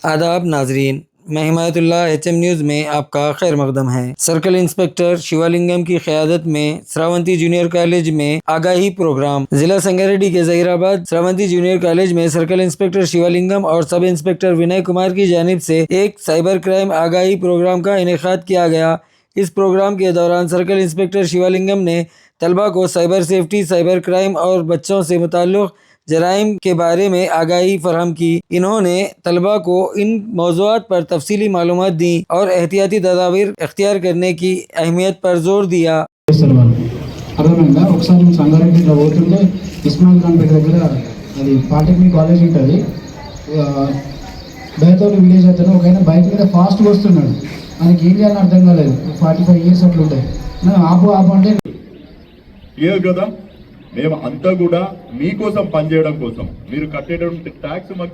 आदाब नाजरीन, मैं हिमायतुल्लाह HM न्यूज़ में आपका खैर मकदम है। सर्कल इंस्पेक्टर शिवालिंगम की क़यादत में श्रावंती जूनियर कॉलेज में आगाही प्रोग्राम। जिला संगारेड्डी के ज़हीराबाद श्रावंती जूनियर कॉलेज में सर्कल इंस्पेक्टर शिवालिंगम और सब इंस्पेक्टर विनय कुमार की जानिब से एक साइबर क्राइम आगाही प्रोग्राम का इनेकाद किया गया। इस प्रोग्राम के दौरान सर्कल इंस्पेक्टर शिवालिंगम ने तलबा को साइबर सेफ्टी, साइबर क्राइम और बच्चों से मुताल्लिक़ जराइम के बारे में आगाही फराहम की। इन्होंने तलबा को इन मौज़ूआत पर तफसीली मालूमात दी और एहतियाती तदाबीर इख्तियार करने की अहमियत पर जोर दिया। అర్థమైందా? ఒకసారి నేను సంగారెడ్డి ఇట్లా పోతుంటే ఇస్మాయిల్ ఖాన్పేట దగ్గర అది పాలిటెక్నిక్ కాలేజ్ ఉంటుంది. బేతోలి విలేజ్ అతను ఒక ఆయన బైక్ మీద ఫాస్ట్గా వస్తున్నాడు. ఆయనకి ఏం చేయాలని అర్థం కాలేదు. 45 years అట్లా ఉంటాయి. ఆపు ఆపు అంటే క్లియర్ కదా. మేము అంతా కూడా మీకోసం పనిచేయడం కోసం, మీరు కట్టేటువంటి ట్యాక్స్ మాకు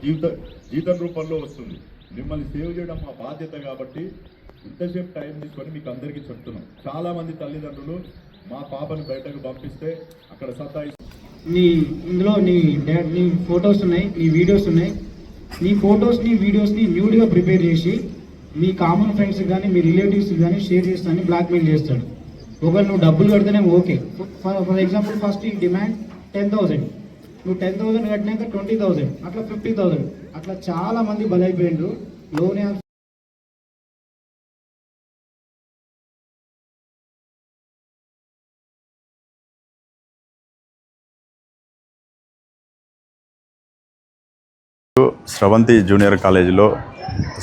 జీతం రూపంలో వస్తుంది. మిమ్మల్ని సేవ్ చేయడం మా బాధ్యత కాబట్టి ఇంతసేపు టైం తీసుకొని మీకు అందరికీ చెప్తున్నాం. చాలామంది తల్లిదండ్రులు మా పాపను బయటకు పంపిస్తే అక్కడ ఇందులో నీ ఫొటోస్ ఉన్నాయి, నీ వీడియోస్ ఉన్నాయి. నీ ఫొటోస్ని వీడియోస్ని న్యూడ్గా ప్రిపేర్ చేసి మీ కామన్ ఫ్రెండ్స్కి కానీ మీ రిలేటివ్స్కి కానీ షేర్ చేస్తానని బ్లాక్మెయిల్ చేస్తాడు. ఒకవేళ నువ్వు డబ్బులు కడితేనే ఓకే. ఫర్ ఎగ్జాంపుల్ ఫస్ట్ ఈ డిమాండ్ 10,000, నువ్వు 10,000 కట్టినాక 20,000, అట్లా 50,000, అట్లా చాలా మంది బలైపోయిండు. లోన్ స్రవంతి జూనియర్ కాలేజీలో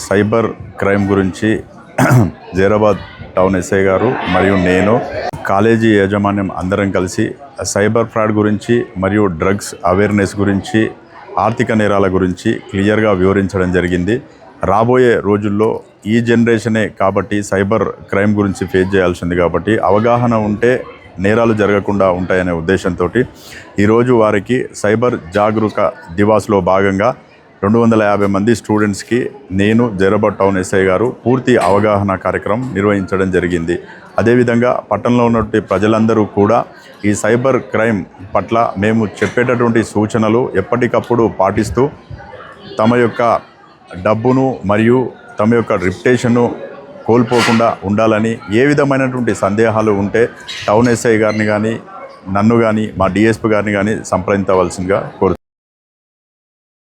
సైబర్ క్రైమ్ గురించి జైరాబాద్ టౌన్ ఎస్ఐ గారు మరియు నేను కాలేజీ యాజమాన్యం అందరం కలిసి సైబర్ ఫ్రాడ్ గురించి మరియు డ్రగ్స్ అవేర్నెస్ గురించి, ఆర్థిక నేరాల గురించి క్లియర్గా వివరించడం జరిగింది. రాబోయే రోజుల్లో ఈ జనరేషనే కాబట్టి సైబర్ క్రైమ్ గురించి ఫేస్ చేయాల్సింది కాబట్టి అవగాహన ఉంటే నేరాలు జరగకుండా ఉంటాయనే ఉద్దేశంతో ఈరోజు వారికి సైబర్ జాగరూక దివాస్లో భాగంగా 250 మంది స్టూడెంట్స్కి నేను జైరాబాద్ టౌన్ ఎస్ఐ గారు పూర్తి అవగాహన కార్యక్రమం నిర్వహించడం జరిగింది. అదేవిధంగా పట్టణంలో ఉన్నటువంటి ప్రజలందరూ కూడా ఈ సైబర్ క్రైమ్ పట్ల మేము చెప్పేటటువంటి సూచనలు ఎప్పటికప్పుడు పాటిస్తూ తమ యొక్క డబ్బును మరియు తమ యొక్క రిప్యుటేషన్ను కోల్పోకుండా ఉండాలని, ఏ విధమైనటువంటి సందేహాలు ఉంటే టౌన్ ఎస్ఐ గారిని కానీ, నన్ను కానీ, మా డిఎస్పీ గారిని కానీ సంప్రదించవలసిందిగా కోరుతున్నాను.